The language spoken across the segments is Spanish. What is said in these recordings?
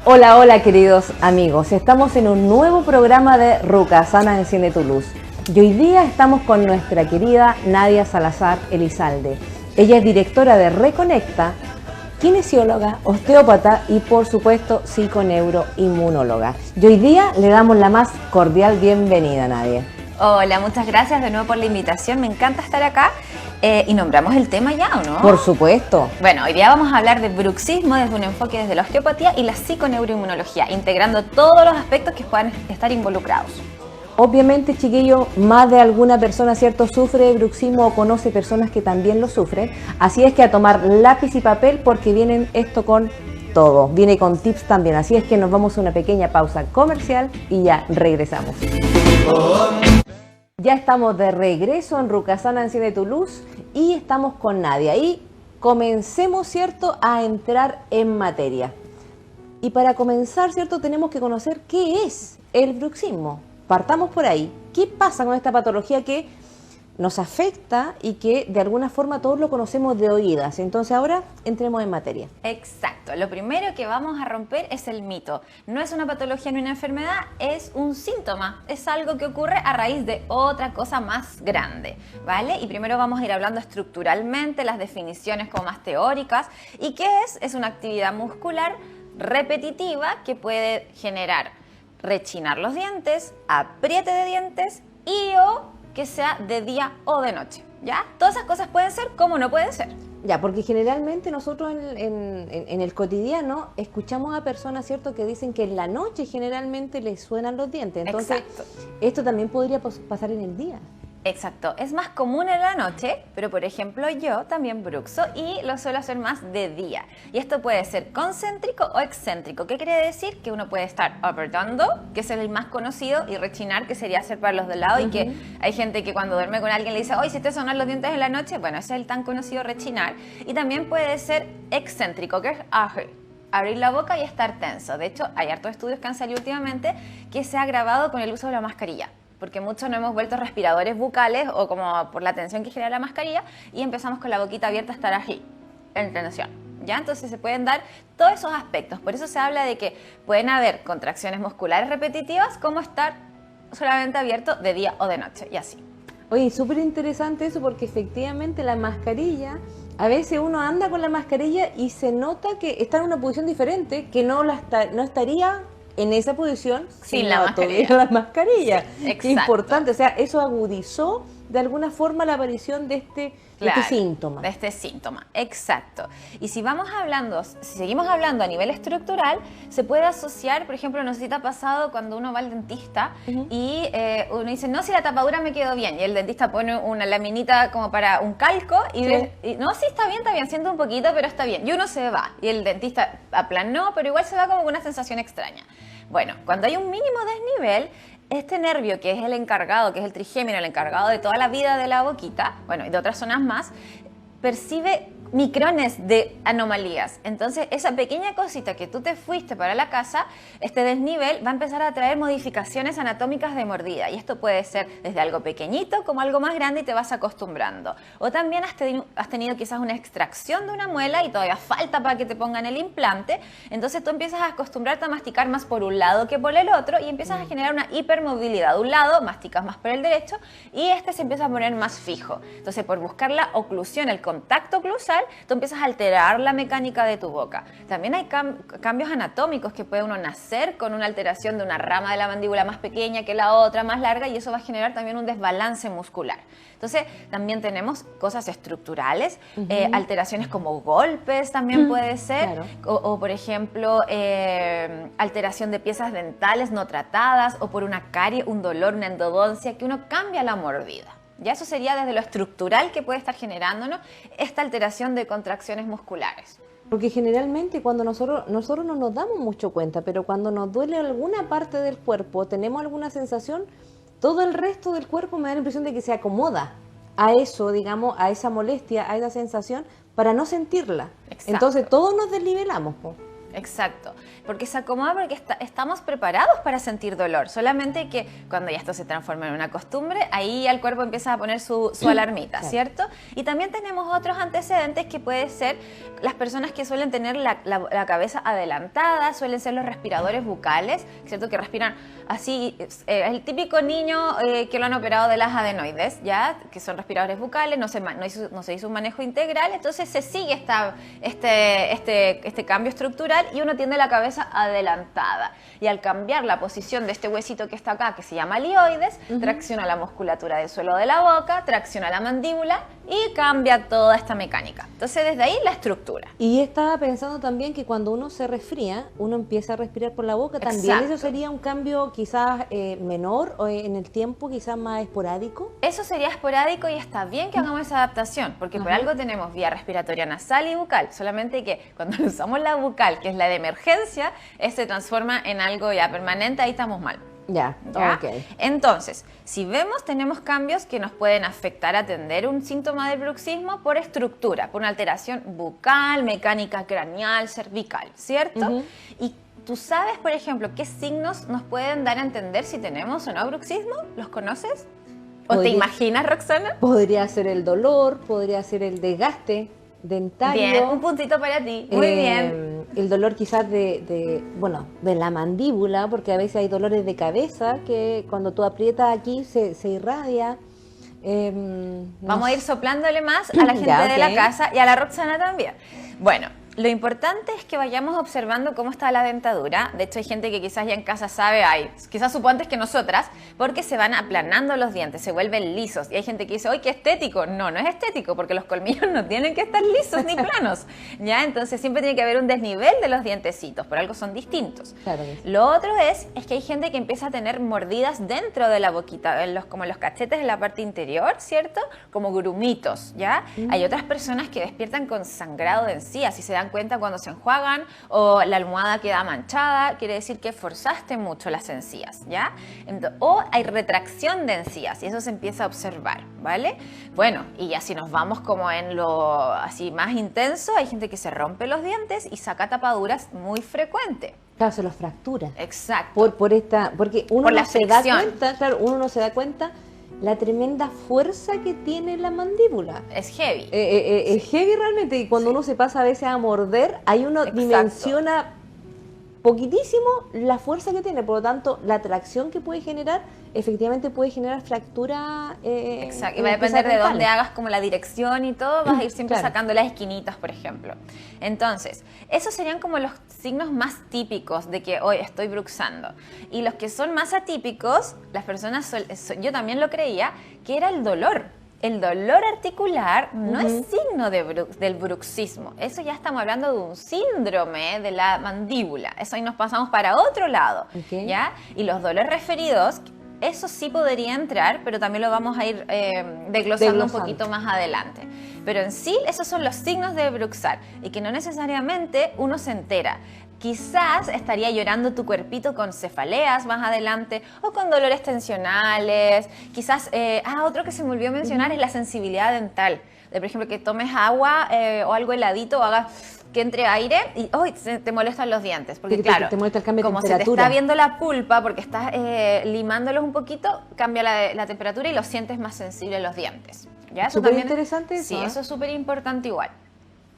Hola, hola queridos amigos, estamos en un nuevo programa de Ruca Sana Enciende tu Luz y hoy día estamos con nuestra querida Nadia Salazar Elizalde. Ella es directora de Reconecta, kinesióloga, osteópata y por supuesto psiconeuroinmunóloga. Y hoy día le damos la más cordial bienvenida, Nadia. Hola, muchas gracias de nuevo por la invitación, me encanta estar acá. ¿Y nombramos el tema ya o no? Por supuesto. Bueno, hoy día vamos a hablar de bruxismo desde un enfoque desde la osteopatía y la psiconeuroinmunología, integrando todos los aspectos que puedan estar involucrados. Obviamente, chiquillo, más de alguna persona, ¿cierto?, sufre de bruxismo o conoce personas que también lo sufren. Así es que a tomar lápiz y papel porque vienen esto con todo. Viene con tips también. Así es que nos vamos a una pequeña pausa comercial y ya regresamos. Ya estamos de regreso en Ruca Sana Enciende tu Luz y estamos con Nadia. Y comencemos, ¿cierto?, a entrar en materia. Y para comenzar, ¿cierto?, tenemos que conocer qué es el bruxismo. Partamos por ahí. ¿Qué pasa con esta patología que nos afecta y que de alguna forma todos lo conocemos de oídas? Entonces ahora entremos en materia. Exacto. Lo primero que vamos a romper es el mito. No es una patología ni una enfermedad, es un síntoma. Es algo que ocurre a raíz de otra cosa más grande, ¿vale? Y primero vamos a ir hablando estructuralmente, las definiciones como más teóricas. ¿Y qué es? Es una actividad muscular repetitiva que puede generar rechinar los dientes, apriete de dientes y o que sea de día o de noche, ¿ya? Todas esas cosas pueden ser como no pueden ser. Ya, porque generalmente nosotros en el cotidiano escuchamos a personas, ¿cierto?, que dicen que en la noche generalmente les suenan los dientes. Entonces, exacto. Esto también podría pasar en el día. Exacto, es más común en la noche, pero por ejemplo yo también bruxo y lo suelo hacer más de día. Y esto puede ser concéntrico o excéntrico. ¿Qué quiere decir? Que uno puede estar apretando, que es el más conocido, y rechinar, que sería hacer para los de lado, y que hay gente que cuando duerme con alguien le dice, oye, si te sonan los dientes en la noche, bueno, ese es el tan conocido rechinar. Y también puede ser excéntrico, que es abrir la boca y estar tenso. De hecho, hay hartos estudios que han salido últimamente que se ha agravado con el uso de la mascarilla, porque muchos nos hemos vuelto respiradores bucales o como por la tensión que genera la mascarilla y empezamos con la boquita abierta a estar así, en tensión, ¿ya? Entonces se pueden dar todos esos aspectos. Por eso se habla de que pueden haber contracciones musculares repetitivas como estar solamente abierto de día o de noche y así. Oye, súper interesante eso porque efectivamente la mascarilla, a veces uno anda con la mascarilla y se nota que está en una posición diferente, que no estaría en esa posición sin la mascarilla. La mascarilla. Exacto. Qué importante, o sea, eso agudizó de alguna forma la aparición de este síntoma. De este síntoma, exacto. Y si seguimos hablando a nivel estructural, se puede asociar, por ejemplo, no sé si te ha pasado cuando uno va al dentista y uno dice, no, si la tapadura me quedó bien, y el dentista pone una laminita como para un calco y, no, sí, está bien, siento un poquito, pero está bien. Y uno se va, y el dentista aplanó, pero igual se va como con una sensación extraña. Bueno, cuando hay un mínimo desnivel, este nervio que es el encargado, que es el trigémino, el encargado de toda la vida de la boquita, bueno, y de otras zonas más, percibe micrones de anomalías. Entonces, esa pequeña cosita que tú te fuiste para la casa, este desnivel va a empezar a traer modificaciones anatómicas de mordida. Y esto puede ser desde algo pequeñito como algo más grande y te vas acostumbrando. O también has tenido quizás una extracción de una muela y todavía falta para que te pongan el implante. Entonces, tú empiezas a acostumbrarte a masticar más por un lado que por el otro y empiezas a generar una hipermovilidad. De un lado, masticas más por el derecho y este se empieza a poner más fijo. Entonces, por buscar la oclusión, el contacto oclusal, tú empiezas a alterar la mecánica de tu boca. También hay cambios anatómicos que puede uno nacer con una alteración de una rama de la mandíbula más pequeña que la otra, más larga, y eso va a generar también un desbalance muscular. Entonces, también tenemos cosas estructurales, alteraciones como golpes también puede ser, claro. o por ejemplo, alteración de piezas dentales no tratadas, o por una carie, un dolor, una endodoncia, que uno cambia la mordida. Ya eso sería desde lo estructural que puede estar generándonos esta alteración de contracciones musculares. Porque generalmente cuando nosotros no nos damos mucho cuenta, pero cuando nos duele alguna parte del cuerpo, tenemos alguna sensación, todo el resto del cuerpo me da la impresión de que se acomoda a eso, digamos, a esa molestia, a esa sensación, para no sentirla. Exacto. Entonces todos nos desnivelamos, po. Exacto, porque se acomoda porque estamos preparados para sentir dolor, solamente que cuando ya esto se transforma en una costumbre, ahí ya el cuerpo empieza a poner su alarmita, Claro. ¿cierto? Y también tenemos otros antecedentes que puede ser las personas que suelen tener la cabeza adelantada, suelen ser los respiradores bucales, ¿cierto? Que respiran así, el típico niño que lo han operado de las adenoides, ¿ya? Que son respiradores bucales, no se hizo un manejo integral, entonces se sigue este cambio estructural y uno tiene la cabeza adelantada. Y al cambiar la posición de este huesito que está acá, que se llama lioides, tracciona la musculatura del suelo de la boca, tracciona la mandíbula y cambia toda esta mecánica. Entonces, desde ahí la estructura. Y estaba pensando también que cuando uno se resfría, uno empieza a respirar por la boca. También Exacto. eso sería un cambio quizás menor o en el tiempo, quizás más esporádico. Eso sería esporádico y está bien que hagamos esa adaptación, porque por algo tenemos vía respiratoria nasal y bucal, solamente que cuando usamos la bucal, que es la de emergencia, se transforma en algo ya permanente, ahí estamos mal. Ya, ¿Ya? ok. Entonces, si vemos, tenemos cambios que nos pueden afectar a atender un síntoma del bruxismo por estructura, por una alteración bucal, mecánica craneal, cervical, ¿cierto? Y tú sabes, por ejemplo, qué signos nos pueden dar a entender si tenemos o no bruxismo. ¿Los conoces? ¿O te Podría- imaginas, Roxana? Podría ser el dolor, podría ser el desgaste dentario. Bien, un puntito para ti. Muy bien. El dolor quizás de la mandíbula, porque a veces hay dolores de cabeza que cuando tú aprietas aquí se irradia. Vamos a ir soplándole más a la gente Ya, de la ok. casa y a la Roxana también. Bueno, lo importante es que vayamos observando cómo está la dentadura. De hecho, hay gente que quizás ya en casa sabe, quizás supo antes que nosotras, porque se van aplanando los dientes, se vuelven lisos. Y hay gente que dice, ¡ay, qué estético! No, no es estético, porque los colmillos no tienen que estar lisos ni planos. ¿Ya? Entonces siempre tiene que haber un desnivel de los dientecitos, por algo son distintos. Claro que sí. Lo otro es que hay gente que empieza a tener mordidas dentro de la boquita, como en los cachetes en la parte interior, ¿cierto? Como grumitos, ¿ya? Hay otras personas que despiertan con sangrado de encías y se dan cuenta cuando se enjuagan o la almohada queda manchada, quiere decir que forzaste mucho las encías, ¿ya? O hay retracción de encías y eso se empieza a observar, ¿vale? Bueno, y ya si nos vamos como en lo así más intenso, hay gente que se rompe los dientes y saca tapaduras muy frecuente. Claro, se los fractura. Exacto. Porque uno Por la no se da fricción. cuenta, claro, uno no se da cuenta la tremenda fuerza que tiene la mandíbula. Es heavy. Es heavy realmente, y cuando uno se pasa a veces a morder, ahí uno Exacto. dimensiona poquitísimo la fuerza que tiene, por lo tanto la tracción que puede generar efectivamente puede generar fractura. Exacto, y en va a las depender piezas de dónde dentales. hagas como la dirección y todo, vas a ir siempre Claro. sacando las esquinitas, por ejemplo. Entonces, esos serían como los signos más típicos de que hoy estoy bruxando. Y los que son más atípicos, las personas, yo también lo creía, que era el dolor. El dolor articular no es signo del bruxismo. Eso ya estamos hablando de un síndrome de la mandíbula. Eso ahí nos pasamos para otro lado. Ok. ¿Ya? Y los dolores referidos, eso sí podría entrar, pero también lo vamos a ir desglosando un poquito más adelante. Pero en sí, esos son los signos de bruxar y que no necesariamente uno se entera. Quizás estaría llorando tu cuerpito con cefaleas más adelante o con dolores tensionales. Quizás, otro que se me olvidó mencionar es la sensibilidad dental. Por ejemplo, que tomes agua o algo heladito o hagas que entre aire y te molestan los dientes. Porque Sí, claro, te molesta el cambio de como se te temperatura. está viendo la pulpa porque estás limándolos un poquito, cambia la temperatura y los sientes más sensibles los dientes. ¿Ya? Eso Súper también- interesante eso, Sí, ¿eh? eso es súper importante igual.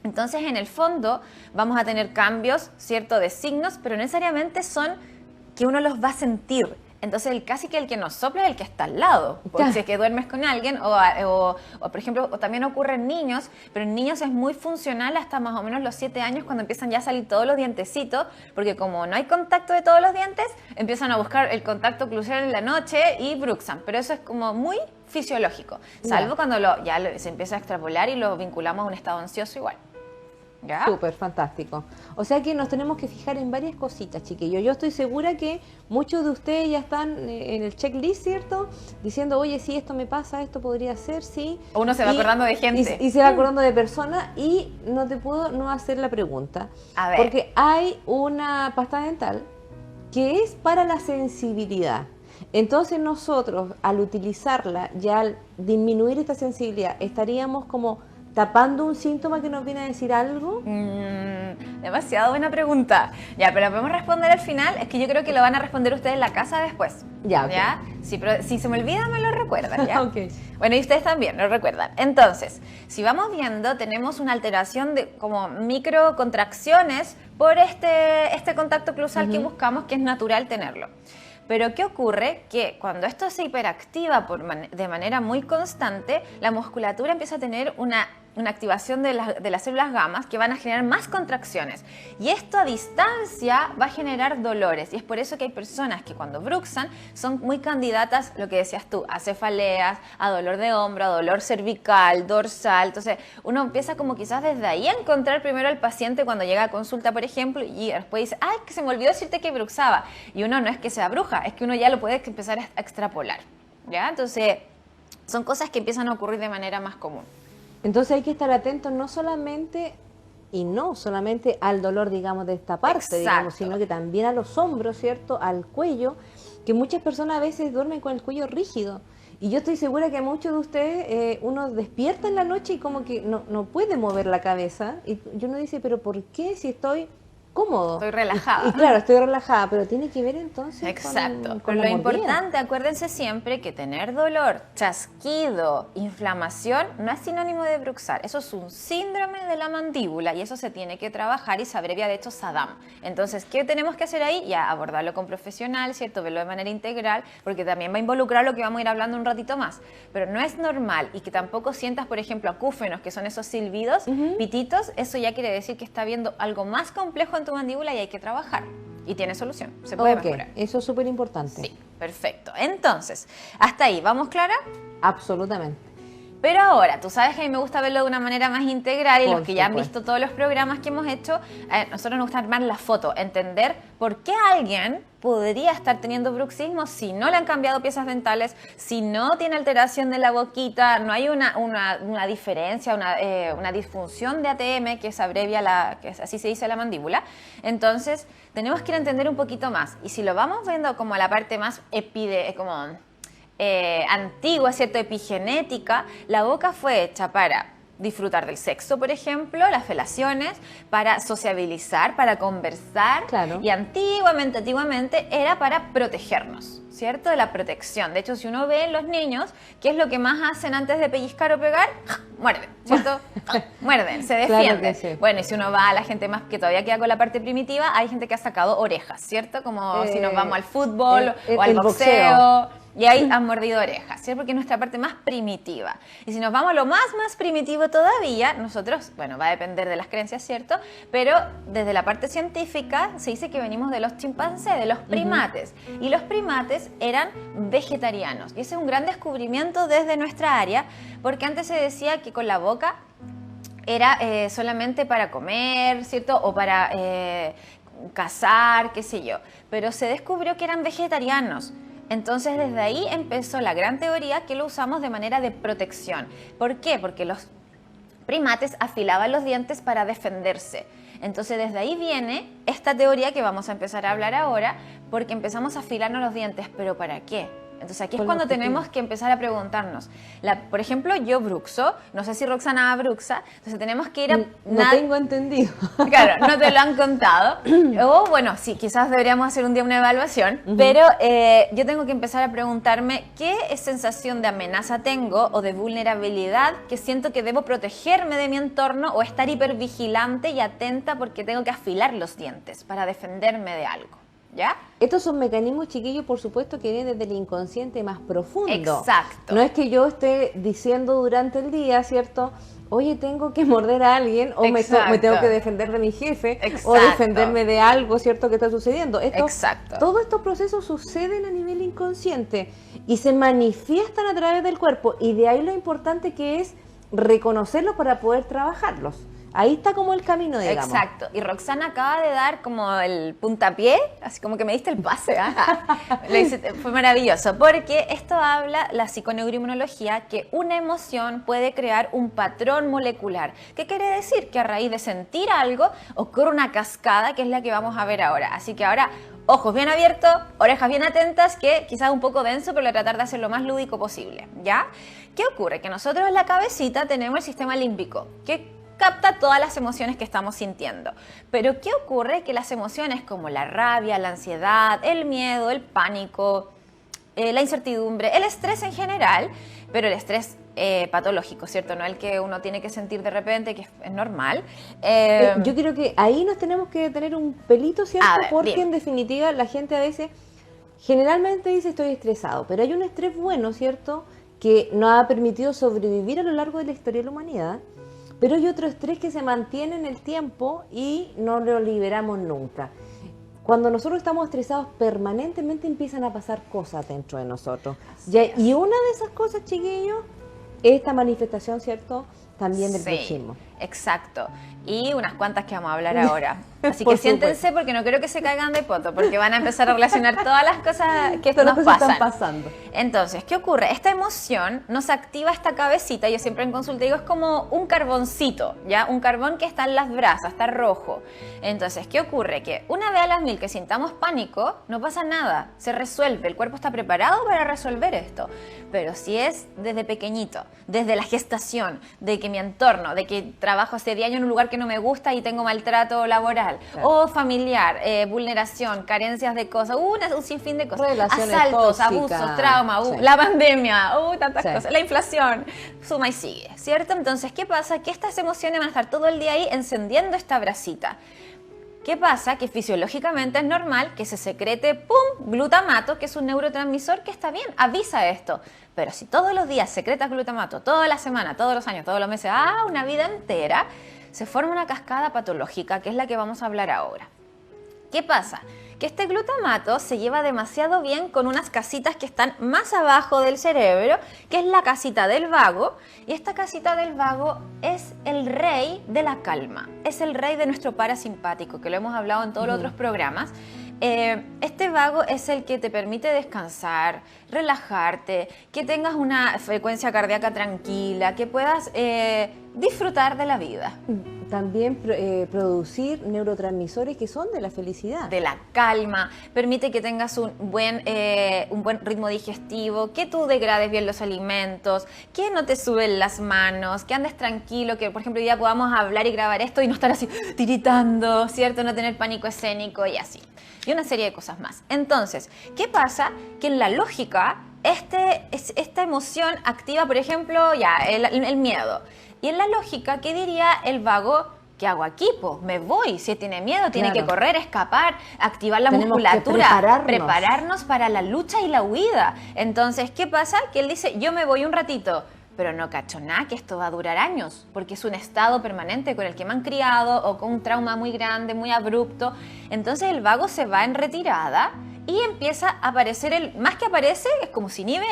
Entonces, en el fondo, vamos a tener cambios, ¿cierto?, de signos, pero no necesariamente son que uno los va a sentir. Entonces, casi que el que nos sopla es el que está al lado. Porque Claro. si es que duermes con alguien, o, por ejemplo, o también ocurre en niños, pero en niños es muy funcional hasta más o menos los 7 años cuando empiezan ya a salir todos los dientecitos, porque como no hay contacto de todos los dientes, empiezan a buscar el contacto oclusal en la noche y bruxan. Pero eso es como muy fisiológico, salvo Ya. cuando se empieza a extrapolar y lo vinculamos a un estado ansioso igual. ¿Ya? Súper, fantástico. O sea que nos tenemos que fijar en varias cositas, chiquillos. Yo estoy segura que muchos de ustedes ya están en el checklist, ¿cierto? Diciendo, oye, sí, esto me pasa, esto podría ser, sí. Uno se va acordando de gente. Y se va acordando de personas y no te puedo no hacer la pregunta. A ver. Porque hay una pasta dental que es para la sensibilidad. Entonces nosotros, al utilizarla y al disminuir esta sensibilidad, estaríamos como tapando un síntoma que nos viene a decir algo? Demasiado buena pregunta. Ya, pero podemos responder al final. Es que yo creo que lo van a responder ustedes en la casa después. Ya, okay. ¿Ya? Sí, pero si se me olvida, me lo recuerdan, ¿ya? Okay. Bueno, y ustedes también lo recuerdan. Entonces, si vamos viendo, tenemos una alteración de como microcontracciones por este contacto oclusal que buscamos, que es natural tenerlo. Pero ¿qué ocurre? Que cuando esto se hiperactiva de manera muy constante, la musculatura empieza a tener una activación de las células gamas que van a generar más contracciones. Y esto a distancia va a generar dolores. Y es por eso que hay personas que cuando bruxan son muy candidatas, lo que decías tú, a cefaleas, a dolor de hombro, a dolor cervical, dorsal. Entonces uno empieza como quizás desde ahí a encontrar primero al paciente cuando llega a consulta, por ejemplo, y después dice, ¡ay, que se me olvidó decirte que bruxaba! Y uno no es que sea bruja, es que uno ya lo puede empezar a extrapolar, ¿ya? Entonces son cosas que empiezan a ocurrir de manera más común. Entonces hay que estar atentos no solamente al dolor, digamos, de esta parte, digamos, sino que también a los hombros, ¿cierto? Al cuello, que muchas personas a veces duermen con el cuello rígido. Y yo estoy segura que a muchos de ustedes, uno despierta en la noche y como que no puede mover la cabeza. Y uno dice, ¿pero por qué si estoy cómodo? Estoy relajada. Y claro, estoy relajada, pero tiene que ver entonces con lo importante, acuérdense siempre que tener dolor, chasquido, inflamación, no es sinónimo de bruxar. Eso es un síndrome de la mandíbula y eso se tiene que trabajar y se abrevia de hecho SADAM. Entonces, ¿qué tenemos que hacer ahí? Ya abordarlo con profesional, ¿cierto? Verlo de manera integral, porque también va a involucrar lo que vamos a ir hablando un ratito más. Pero no es normal y que tampoco sientas, por ejemplo, acúfenos, que son esos silbidos, pititos, eso ya quiere decir que está habiendo algo más complejo en tu mandíbula y hay que trabajar. Y tiene solución, se puede mejorar. Eso es súper importante. Sí, perfecto. Entonces, hasta ahí, ¿vamos, Clara? Absolutamente. Pero ahora, tú sabes que a mí me gusta verlo de una manera más integral y los que ya han visto todos los programas que hemos hecho, nosotros nos gusta armar la foto, entender por qué alguien podría estar teniendo bruxismo si no le han cambiado piezas dentales, si no tiene alteración de la boquita, no hay una diferencia, una disfunción de ATM que se abrevia, que así se dice la mandíbula. Entonces, tenemos que ir a entender un poquito más. Y si lo vamos viendo como la parte más antigua, ¿cierto? Epigenética, la boca fue hecha para disfrutar del sexo, por ejemplo, las felaciones, para sociabilizar, para conversar. Claro. Y antiguamente era para protegernos, ¿cierto? De la protección. De hecho, si uno ve en los niños, ¿qué es lo que más hacen antes de pellizcar o pegar? Muerden, ¿cierto? Muerden, se defienden. Claro que sí. Bueno, y si uno va a la gente más que todavía queda con la parte primitiva, hay gente que ha sacado orejas, ¿cierto? Como si nos vamos al fútbol o al boxeo. Y ahí han mordido orejas, ¿cierto? Porque es nuestra parte más primitiva. Y si nos vamos a lo más primitivo todavía, nosotros, bueno, va a depender de las creencias, ¿cierto? Pero desde la parte científica se dice que venimos de los chimpancés, de los primates. Y los primates eran vegetarianos. Y ese es un gran descubrimiento desde nuestra área, porque antes se decía que con la boca era solamente para comer, ¿cierto? O para cazar, qué sé yo. Pero se descubrió que eran vegetarianos. Entonces, desde ahí empezó la gran teoría que lo usamos de manera de protección. ¿Por qué? Porque los primates afilaban los dientes para defenderse. Entonces, desde ahí viene esta teoría que vamos a empezar a hablar ahora, porque empezamos a afilarnos los dientes. ¿Pero para qué? Entonces aquí es cuando tenemos que empezar a preguntarnos. Por ejemplo, yo bruxo, no sé si Roxana bruxa, entonces tenemos que ir a... No tengo entendido. Claro, no te lo han contado. O bueno, sí, quizás deberíamos hacer un día una evaluación, pero yo tengo que empezar a preguntarme qué sensación de amenaza tengo o de vulnerabilidad que siento que debo protegerme de mi entorno o estar hipervigilante y atenta porque tengo que afilar los dientes para defenderme de algo. ¿Ya? Estos son mecanismos, chiquillos, por supuesto, que vienen desde el inconsciente más profundo. Exacto. No es que yo esté diciendo durante el día, ¿cierto? Oye, tengo que morder a alguien o me tengo que defender de mi jefe o defenderme de algo, ¿cierto?, que está sucediendo. Todos estos procesos suceden a nivel inconsciente y se manifiestan a través del cuerpo y de ahí lo importante que es reconocerlos para poder trabajarlos. Ahí está como el camino, digamos. Exacto. Y Roxana acaba de dar como el puntapié, así como que me diste el pase. Fue maravilloso, porque esto habla, la psiconeuroinmunología, que una emoción puede crear un patrón molecular. ¿Qué quiere decir? Que a raíz de sentir algo ocurre una cascada, que es la que vamos a ver ahora. Así que ahora, ojos bien abiertos, orejas bien atentas, que quizás un poco denso, pero tratar de hacerlo lo más lúdico posible, ¿ya? ¿Qué ocurre? Que nosotros en la cabecita tenemos el sistema límbico, que capta todas las emociones que estamos sintiendo. Pero ¿qué ocurre? Que las emociones como la rabia, la ansiedad, el miedo, el pánico, la incertidumbre, el estrés en general, pero el estrés patológico, ¿cierto? No el que uno tiene que sentir de repente, que es normal. Yo creo que ahí nos tenemos que tener un pelito, ¿cierto? A ver, porque dime. en definitiva la gente a veces generalmente dice estoy estresado, pero hay un estrés bueno, ¿cierto? Que nos ha permitido sobrevivir a lo largo de la historia de la humanidad, pero hay otro estrés que se mantiene en el tiempo y no lo liberamos nunca. Cuando nosotros estamos estresados, permanentemente empiezan a pasar cosas dentro de nosotros. Y una de esas cosas, chiquillos, es esta manifestación, ¿cierto?, también del bruxismo. Exacto. Y unas cuantas que vamos a hablar ahora. Así Por que siéntense supuesto. porque no quiero que se caigan de poto, porque van a empezar a relacionar todas las cosas que Todas las nos cosas pasan. están pasando. Entonces, ¿qué ocurre? Esta emoción nos activa esta cabecita, yo siempre en consulta digo, es como un carboncito, ¿ya? Un carbón que está en las brasas, está rojo. Entonces, ¿qué ocurre? Que una vez a las 1000 que sintamos pánico, no pasa nada, se resuelve, el cuerpo está preparado para resolver esto. Pero si es desde pequeñito, desde la gestación, de que mi entorno, de que trabajo hace 10 años en un lugar que no me gusta y tengo maltrato laboral, Claro. o familiar, vulneración, carencias de cosas, un sinfín de cosas, Relaciones asaltos, tóxicas, abusos, trauma, sí. la pandemia, tantas Sí. cosas, la inflación, suma y sigue, ¿cierto? Entonces, ¿qué pasa? Que estas emociones van a estar todo el día ahí encendiendo esta brasita. ¿Qué pasa? Que fisiológicamente es normal que se secrete, ¡pum!, glutamato, que es un neurotransmisor que está bien, avisa esto. Pero si todos los días secretas glutamato, toda la semana, todos los años, todos los meses, una vida entera, se forma una cascada patológica, que es la que vamos a hablar ahora. ¿Qué pasa? Que este glutamato se lleva demasiado bien con unas casitas que están más abajo del cerebro, que es la casita del vago, y esta casita del vago es el rey de la calma, es el rey de nuestro parasimpático, que lo hemos hablado en todos los otros programas. Este vago es el que te permite descansar, relajarte, que tengas una frecuencia cardíaca tranquila, que puedas disfrutar de la vida. También producir neurotransmisores que son de la felicidad. De la calma, permite que tengas un buen ritmo digestivo, que tú degrades bien los alimentos, que no te suben las manos, que andes tranquilo, que por ejemplo hoy día podamos hablar y grabar esto y no estar así tiritando, ¿cierto? No tener pánico escénico y así. Y una serie de cosas más. Entonces, ¿qué pasa? Que en la lógica, esta emoción activa, por ejemplo, el miedo. Y en la lógica, ¿qué diría el vago? ¿Qué hago aquí? Pues me voy. Si tiene miedo, tiene Claro. que correr, escapar, activar la Tenemos que musculatura, prepararnos. para la lucha y la huida. Entonces, ¿qué pasa? Que él dice, yo me voy un ratito, pero no cacho nada que esto va a durar años, porque es un estado permanente con el que me han criado o con un trauma muy grande, muy abrupto. Entonces el vago se va en retirada y empieza a aparecer, más que aparece, es como si inhibe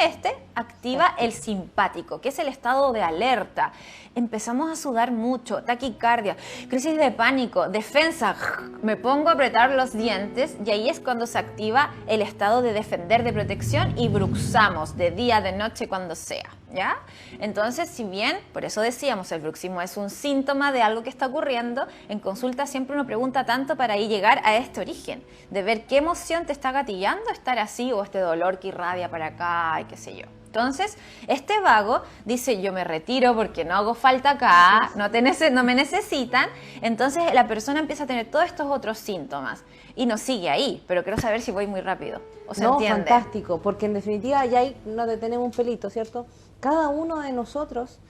activa el simpático, que es el estado de alerta. Empezamos a sudar mucho, taquicardia, crisis de pánico, defensa, me pongo a apretar los dientes y ahí es cuando se activa el estado de defender, de protección y bruxamos de día, de noche, cuando sea, ¿ya? Entonces, si bien, por eso decíamos, el bruxismo es un síntoma de algo que está ocurriendo, en consulta siempre uno pregunta tanto para ahí llegar a este origen, de ver qué emoción te está gatillando estar así o este dolor que irradia para acá y qué sé yo. Entonces, este vago dice, yo me retiro porque no hago falta acá, no me necesitan. Entonces, la persona empieza a tener todos estos otros síntomas y nos sigue ahí. Pero quiero saber si voy muy rápido o se entiende. Fantástico, porque en definitiva ya ahí nos detenemos un pelito, ¿cierto? Cada uno de nosotros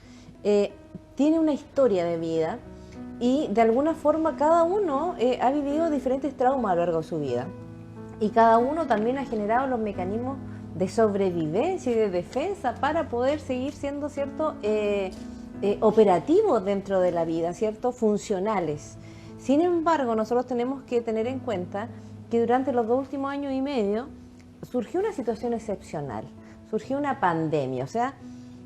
tiene una historia de vida y de alguna forma cada uno ha vivido diferentes traumas a lo largo de su vida. Y cada uno también ha generado los mecanismos de sobrevivencia y de defensa para poder seguir siendo, ¿cierto?, operativos dentro de la vida, ¿cierto?, funcionales. Sin embargo, nosotros tenemos que tener en cuenta que durante los 2 últimos años y medio surgió una situación excepcional, surgió una pandemia. O sea,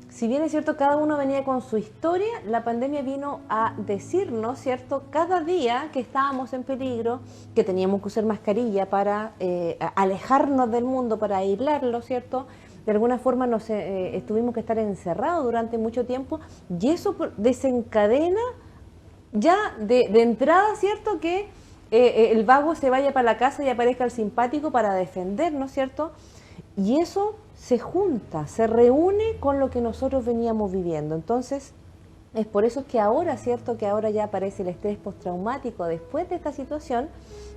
si bien es cierto, cada uno venía con su historia, la pandemia vino a decirnos, ¿cierto?, cada día que estábamos en peligro, que teníamos que usar mascarilla para alejarnos del mundo, para aislarlo, ¿cierto? De alguna forma tuvimos que estar encerrados durante mucho tiempo y eso desencadena ya de entrada, ¿cierto?, que el vago se vaya para la casa y aparezca el simpático para defender, ¿no es cierto? Y eso se junta, se reúne con lo que nosotros veníamos viviendo. Entonces, es por eso que ahora, ¿cierto? Que ahora ya aparece el estrés postraumático después de esta situación,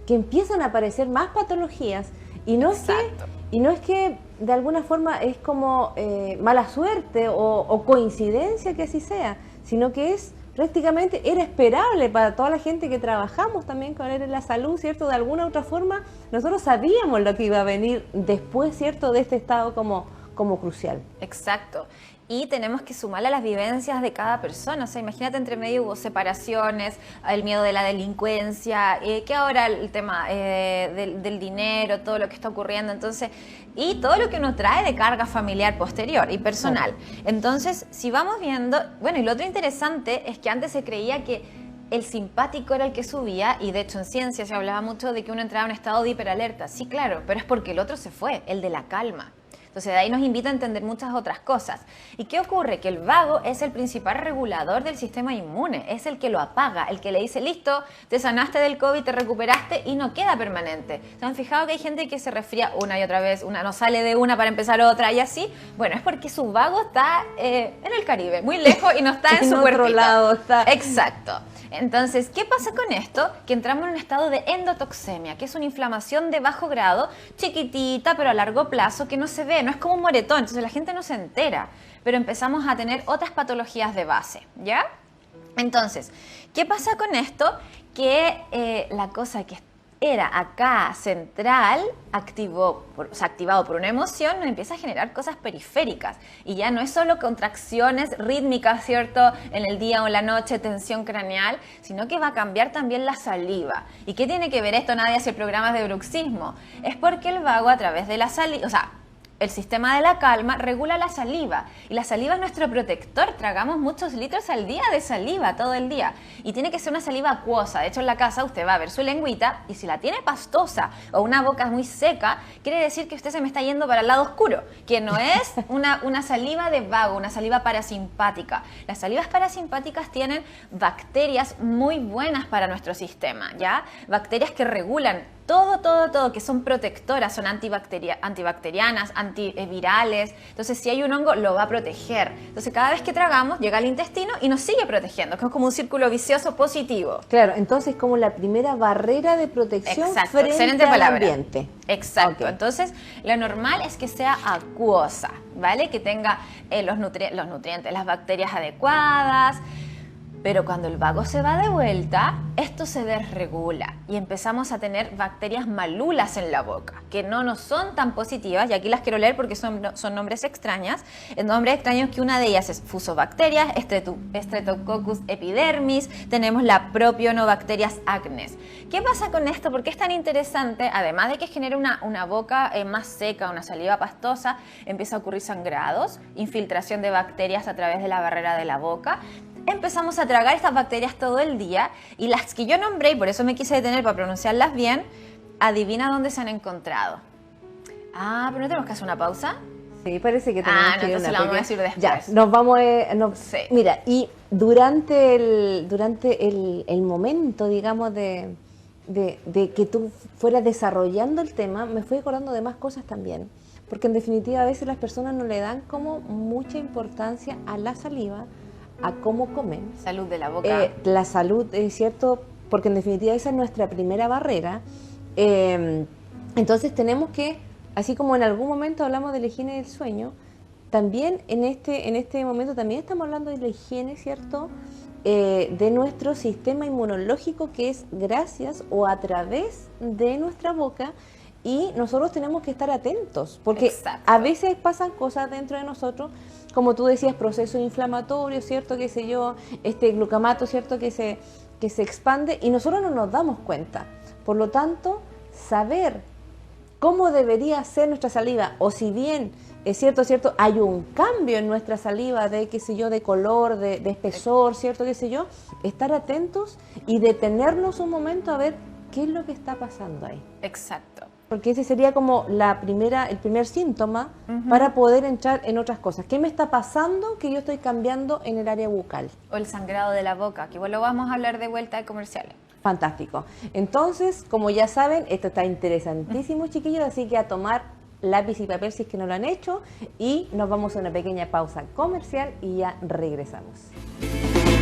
que empiezan a aparecer más patologías. Y no es que de alguna forma es como mala suerte o coincidencia que así sea, sino que es prácticamente, era esperable para toda la gente que trabajamos también con él en la salud, ¿cierto? De alguna u otra forma, nosotros sabíamos lo que iba a venir después, ¿cierto? De este estado como crucial. Exacto. Y tenemos que sumarle a las vivencias de cada persona. O sea, imagínate, entre medio hubo separaciones, el miedo de la delincuencia, que ahora el tema del dinero, todo lo que está ocurriendo. Entonces, y todo lo que uno trae de carga familiar posterior y personal. Entonces, si vamos viendo, bueno, y lo otro interesante es que antes se creía que el simpático era el que subía, y de hecho en ciencia se hablaba mucho de que uno entraba en un estado de hiperalerta. Sí, claro, pero es porque el otro se fue, el de la calma. Entonces, de ahí nos invita a entender muchas otras cosas. ¿Y qué ocurre? Que el vago es el principal regulador del sistema inmune, es el que lo apaga, el que le dice, listo, te sanaste del COVID, te recuperaste y no queda permanente. ¿Se han fijado que hay gente que se resfría una y otra vez, una no sale de una para empezar otra y así? Bueno, es porque su vago está en el Caribe, muy lejos y no está en su cuerpito. otro lado está. Exacto. Entonces, ¿qué pasa con esto? Que entramos en un estado de endotoxemia, que es una inflamación de bajo grado, chiquitita, pero a largo plazo, que no se ve, no es como un moretón, entonces la gente no se entera, pero empezamos a tener otras patologías de base, ¿ya? Entonces, ¿qué pasa con esto? Que la cosa que era acá central, activado por una emoción, nos empieza a generar cosas periféricas. Y ya no es solo contracciones rítmicas, ¿cierto? En el día o en la noche, tensión craneal, sino que va a cambiar también la saliva. ¿Y qué tiene que ver esto? Nadie hace programas de bruxismo. Es porque el vago a través de la saliva, o sea, el sistema de la calma regula la saliva y la saliva es nuestro protector. Tragamos muchos litros al día de saliva todo el día y tiene que ser una saliva acuosa. De hecho, en la casa usted va a ver su lengüita y si la tiene pastosa o una boca muy seca, quiere decir que usted se me está yendo para el lado oscuro, que no es una saliva de vago, una saliva parasimpática. Las salivas parasimpáticas tienen bacterias muy buenas para nuestro sistema, ¿ya? Bacterias que regulan todo, que son protectoras, son antibacterianas, antivirales. Entonces, si hay un hongo, lo va a proteger. Entonces, cada vez que tragamos, llega al intestino y nos sigue protegiendo, que es como un círculo vicioso positivo. Claro, entonces como la primera barrera de protección frente al ambiente. Exacto. Okay. Entonces, lo normal es que sea acuosa, ¿vale? Que tenga los nutrientes, las bacterias adecuadas. Pero cuando el vago se va de vuelta, esto se desregula y empezamos a tener bacterias malulas en la boca, que no son tan positivas, y aquí las quiero leer porque son nombres extraños. El nombre extraño es que una de ellas es Fusobacterias, Streptococcus epidermis, tenemos la Propionobacterias acnes. ¿Qué pasa con esto? ¿Por qué es tan interesante? Además de que genera una boca más seca, una saliva pastosa, empieza a ocurrir sangrados, infiltración de bacterias a través de la barrera de la boca. Empezamos a tragar estas bacterias todo el día y las que yo nombré, y por eso me quise detener para pronunciarlas bien, adivina dónde se han encontrado. Ah, pero no tenemos que hacer una pausa. Sí, parece que tenemos que ir entonces la vamos a decir después. Ya, nos vamos sí. Mira, y durante el momento, digamos, de que tú fueras desarrollando el tema, me fui acordando de más cosas también. Porque en definitiva a veces las personas no le dan como mucha importancia a la saliva, a cómo comen. Salud de la boca. La salud, es cierto, porque en definitiva esa es nuestra primera barrera. Entonces tenemos que, así como en algún momento hablamos de la higiene del sueño, también en este momento también estamos hablando de la higiene, ¿cierto? De nuestro sistema inmunológico, que es gracias o a través de nuestra boca. Y nosotros tenemos que estar atentos, porque Exacto. a veces pasan cosas dentro de nosotros, como tú decías, procesos inflamatorios, ¿cierto? Qué sé yo, glucamato, ¿cierto? Que se expande y nosotros no nos damos cuenta. Por lo tanto, saber cómo debería ser nuestra saliva, o si bien es cierto, hay un cambio en nuestra saliva de, qué sé yo, de color, de espesor, ¿cierto? Qué sé yo, estar atentos y detenernos un momento a ver qué es lo que está pasando ahí. Exacto. Porque ese sería como el primer síntoma para poder entrar en otras cosas. ¿Qué me está pasando que yo estoy cambiando en el área bucal? O el sangrado de la boca, que igual lo vamos a hablar de vuelta de comerciales. Fantástico. Entonces, como ya saben, esto está interesantísimo, chiquillos, así que a tomar lápiz y papel si es que no lo han hecho y nos vamos a una pequeña pausa comercial y ya regresamos.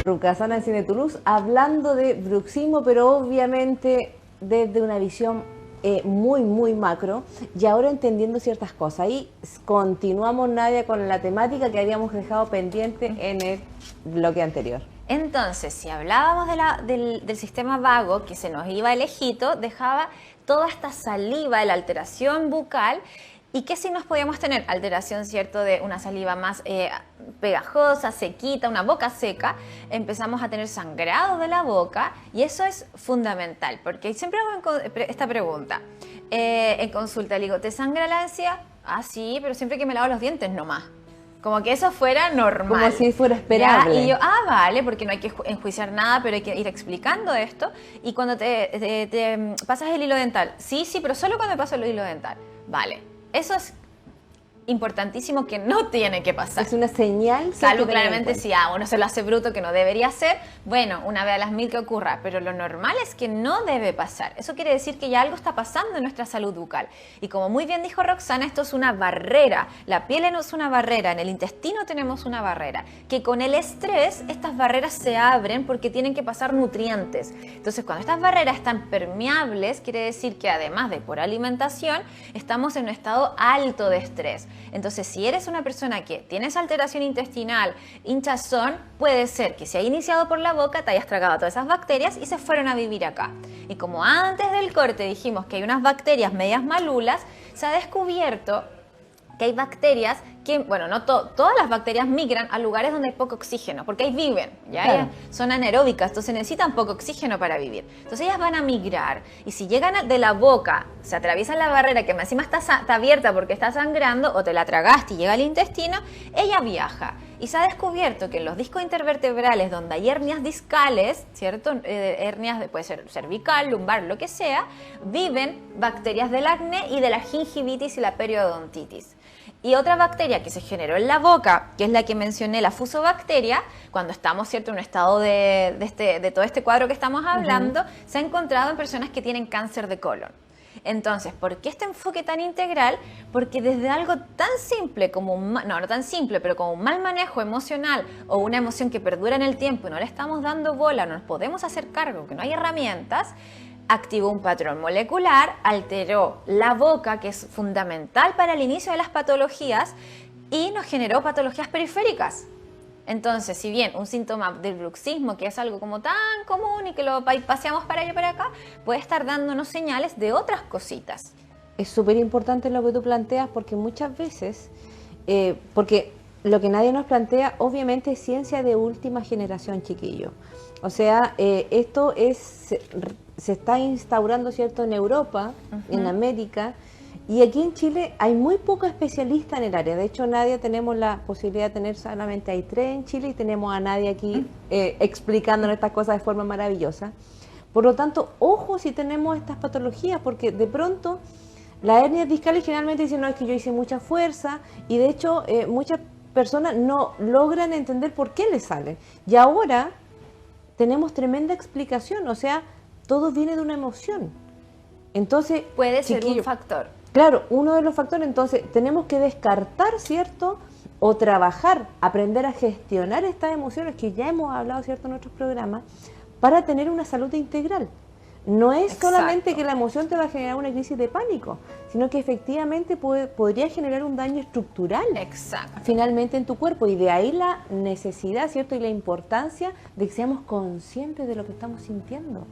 Rukasana en Cine Toulouse, hablando de bruxismo, pero obviamente desde una visión muy macro y ahora entendiendo ciertas cosas. Y continuamos, Nadia, con la temática que habíamos dejado pendiente en el bloque anterior. Entonces, si hablábamos del sistema vago, que se nos iba el ejito, dejaba toda esta saliva de la alteración bucal. ¿Y qué signos podíamos tener? Alteración, ¿cierto?, de una saliva más pegajosa, sequita, una boca seca. Empezamos a tener sangrado de la boca y eso es fundamental, porque siempre hago esta pregunta en consulta. Le digo, ¿te sangra la encía? Ah, sí, pero siempre que me lavo los dientes nomás. Como que eso fuera normal. Como si fuera esperable. ¿Ya? Y yo, vale, porque no hay que enjuiciar nada, pero hay que ir explicando esto. Y cuando te pasas el hilo dental, sí, pero solo cuando me paso el hilo dental. Vale, eso es importantísimo que no tiene que pasar. Es una señal. Salvo claramente si uno se lo hace bruto que no debería hacer, bueno, una vez a las 1000 que ocurra, pero lo normal es que no debe pasar. Eso quiere decir que ya algo está pasando en nuestra salud bucal. Y como muy bien dijo Roxana, esto es una barrera. La piel es una barrera, en el intestino tenemos una barrera, que con el estrés estas barreras se abren porque tienen que pasar nutrientes. Entonces, cuando estas barreras están permeables, quiere decir que además de por alimentación, estamos en un estado alto de estrés. Entonces, si eres una persona que tienes alteración intestinal, hinchazón, puede ser que se haya iniciado por la boca, te hayas tragado todas esas bacterias y se fueron a vivir acá. Y como antes del corte dijimos que hay unas bacterias medias malulas, se ha descubierto que hay bacterias que, bueno, no todas las bacterias migran a lugares donde hay poco oxígeno, porque ahí viven, ¿ya? Claro. Ellas son anaeróbicas, entonces necesitan poco oxígeno para vivir. Entonces ellas van a migrar y si llegan de la boca, se atraviesan la barrera que encima está abierta porque está sangrando o te la tragaste y llega al intestino, ella viaja. Y se ha descubierto que en los discos intervertebrales donde hay hernias discales, ¿cierto? Hernias puede ser cervical, lumbar, lo que sea, viven bacterias del acné y de la gingivitis y la periodontitis. Y otra bacteria que se generó en la boca, que es la que mencioné, la fusobacteria, cuando estamos, ¿cierto?, en un estado de todo este cuadro que estamos hablando, se ha encontrado en personas que tienen cáncer de colon. Entonces, ¿por qué este enfoque tan integral? Porque desde algo tan simple como no tan simple, pero como un mal manejo emocional o una emoción que perdura en el tiempo y no le estamos dando bola, no nos podemos hacer cargo, que no hay herramientas, activó un patrón molecular, alteró la boca, que es fundamental para el inicio de las patologías, y nos generó patologías periféricas. Entonces, si bien un síntoma del bruxismo, que es algo como tan común y que lo paseamos para allá y para acá, puede estar dándonos señales de otras cositas. Es súper importante lo que tú planteas porque muchas veces, porque lo que nadie nos plantea obviamente es ciencia de última generación, chiquillo. O sea, esto se está instaurando, ¿cierto?, en Europa, en América, y aquí en Chile hay muy pocos especialistas en el área. De hecho, Nadia, tenemos la posibilidad de tener solamente hay 3 en Chile y tenemos a Nadia aquí explicándonos estas cosas de forma maravillosa. Por lo tanto, ojo si tenemos estas patologías, porque de pronto las hernias discales generalmente dicen, no, es que yo hice mucha fuerza, y de hecho muchas personas no logran entender por qué les salen. Y ahora tenemos tremenda explicación, o sea, todo viene de una emoción. Entonces, puede ser un factor. Claro, uno de los factores. Entonces, tenemos que descartar, ¿cierto? O trabajar, aprender a gestionar estas emociones que ya hemos hablado, ¿cierto?, en otros programas, para tener una salud integral. No es solamente que la emoción te va a generar una crisis de pánico, sino que efectivamente podría generar un daño estructural. Exacto. Finalmente en tu cuerpo, y de ahí la necesidad, ¿cierto?, y la importancia de que seamos conscientes de lo que estamos sintiendo.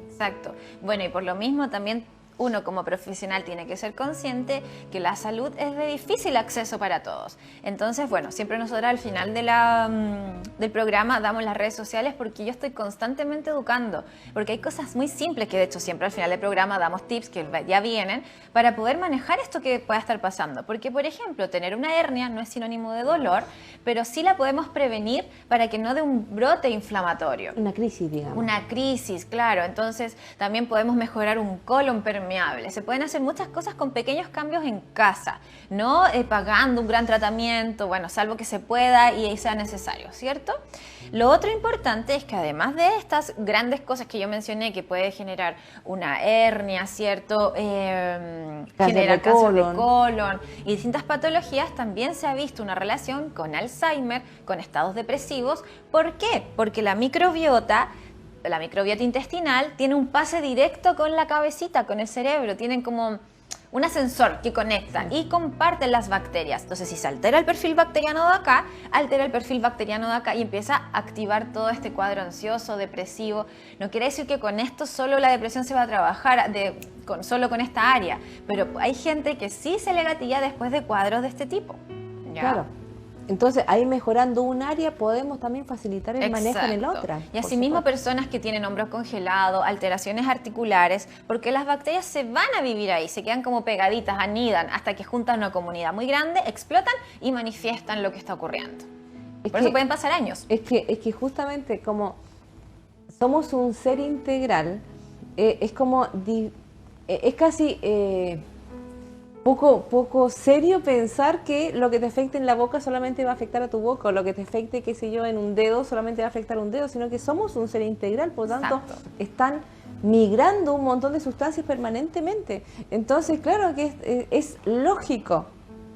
Exacto. Bueno, y por lo mismo también uno como profesional tiene que ser consciente que la salud es de difícil acceso para todos. Entonces, bueno, siempre nosotros al final del programa damos las redes sociales porque yo estoy constantemente educando, porque hay cosas muy simples que de hecho siempre al final del programa damos tips que ya vienen para poder manejar esto que pueda estar pasando. Porque, por ejemplo, tener una hernia no es sinónimo de dolor, pero sí la podemos prevenir para que no dé un brote inflamatorio. Una crisis, digamos. Una crisis, claro. Entonces, también podemos mejorar un colon permeable permeable. Se pueden hacer muchas cosas con pequeños cambios en casa, no pagando un gran tratamiento, bueno, salvo que se pueda y sea necesario, ¿cierto? Lo otro importante es que además de estas grandes cosas que yo mencioné, que puede generar una hernia, ¿cierto? Generar cáncer de colon y distintas patologías, también se ha visto una relación con Alzheimer, con estados depresivos. ¿Por qué? Porque la microbiota intestinal tiene un pase directo con la cabecita, con el cerebro, tienen como un ascensor que conecta y comparten las bacterias. Entonces, si se altera el perfil bacteriano de acá, altera el perfil bacteriano de acá y empieza a activar todo este cuadro ansioso, depresivo. No quiere decir que con esto solo la depresión se va a trabajar solo con esta área, pero hay gente que sí se le gatilla después de cuadros de este tipo. ¿Ya? Claro. Entonces, ahí mejorando un área podemos también facilitar el manejo en el otra. Y asimismo personas que tienen hombros congelados, alteraciones articulares, porque las bacterias se van a vivir ahí, se quedan como pegaditas, anidan, hasta que juntan una comunidad muy grande, explotan y manifiestan lo que está ocurriendo. Por eso pueden pasar años. Es que justamente como somos un ser integral, es casi... poco serio pensar que lo que te afecte en la boca solamente va a afectar a tu boca, o lo que te afecte, qué sé yo, en un dedo solamente va a afectar a un dedo, sino que somos un ser integral, por lo tanto, están migrando un montón de sustancias permanentemente. Entonces, claro que es lógico,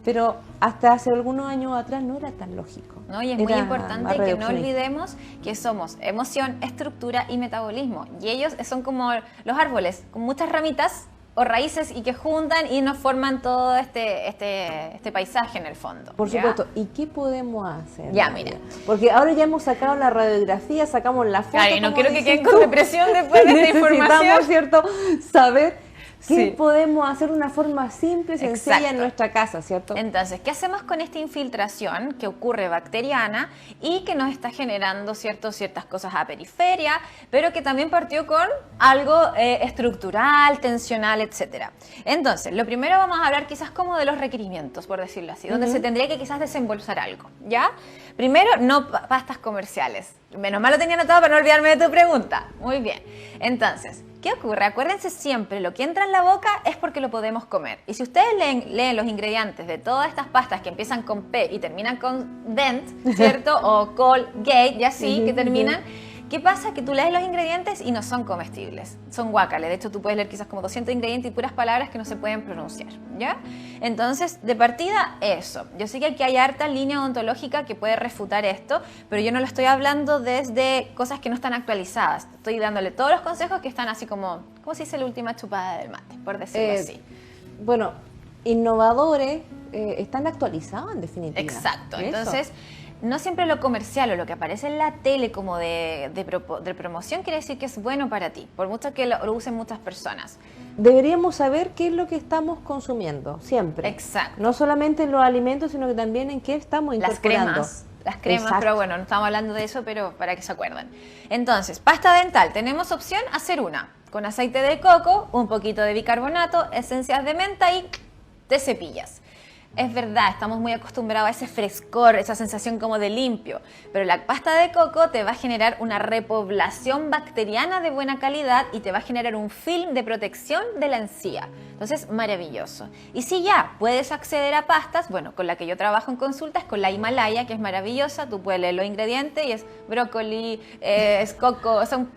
pero hasta hace algunos años atrás no era tan lógico. ¿No? Y es muy importante que no olvidemos que somos emoción, estructura y metabolismo. Y ellos son como los árboles, con muchas ramitas o raíces y que juntan y nos forman todo este paisaje en el fondo. Por supuesto. ¿Y qué podemos hacer? Ya, mira. Porque ahora ya hemos sacado la radiografía, sacamos la foto. Claro, y no quiero que queden con depresión después de esta información. Necesitamos, ¿cierto?, saber qué podemos hacer de una forma simple y sencilla en nuestra casa, ¿cierto? Entonces, ¿qué hacemos con esta infiltración que ocurre bacteriana y que nos está generando ciertas cosas a periferia, pero que también partió con algo estructural, tensional, etcétera? Entonces, lo primero vamos a hablar quizás como de los requerimientos, por decirlo así, donde se tendría que quizás desembolsar algo, ¿ya? Primero, no pastas comerciales. Menos mal lo tenía anotado para no olvidarme de tu pregunta. Muy bien. Entonces, ¿qué ocurre? Acuérdense siempre, lo que entra en la boca es porque lo podemos comer. Y si ustedes leen los ingredientes de todas estas pastas que empiezan con P y terminan con Dent, ¿cierto? O Colgate, y así, que terminan... ¿Qué pasa? Que tú lees los ingredientes y no son comestibles, son guacales. De hecho, tú puedes leer quizás como 200 ingredientes y puras palabras que no se pueden pronunciar, ¿ya? Entonces, de partida, eso. Yo sé que aquí hay harta línea odontológica que puede refutar esto, pero yo no lo estoy hablando desde cosas que no están actualizadas. Estoy dándole todos los consejos que están así como se dice la última chupada del mate, por decirlo así. Bueno, innovadores están actualizados en definitiva. Exacto. Entonces... No siempre lo comercial o lo que aparece en la tele como de promoción quiere decir que es bueno para ti, por mucho que lo usen muchas personas. Deberíamos saber qué es lo que estamos consumiendo, siempre. Exacto. No solamente en los alimentos, sino que también en qué estamos incorporando. Las cremas, pero bueno, no estamos hablando de eso, pero para que se acuerden. Entonces, pasta dental, tenemos opción hacer una, con aceite de coco, un poquito de bicarbonato, esencias de menta y te cepillas. Es verdad, estamos muy acostumbrados a ese frescor, esa sensación como de limpio, pero la pasta de coco te va a generar una repoblación bacteriana de buena calidad y te va a generar un film de protección de la encía. Entonces, maravilloso. Y si ya puedes acceder a pastas, bueno, con la que yo trabajo en consultas, con la Himalaya, que es maravillosa, tú puedes leer los ingredientes y es brócoli, es coco, son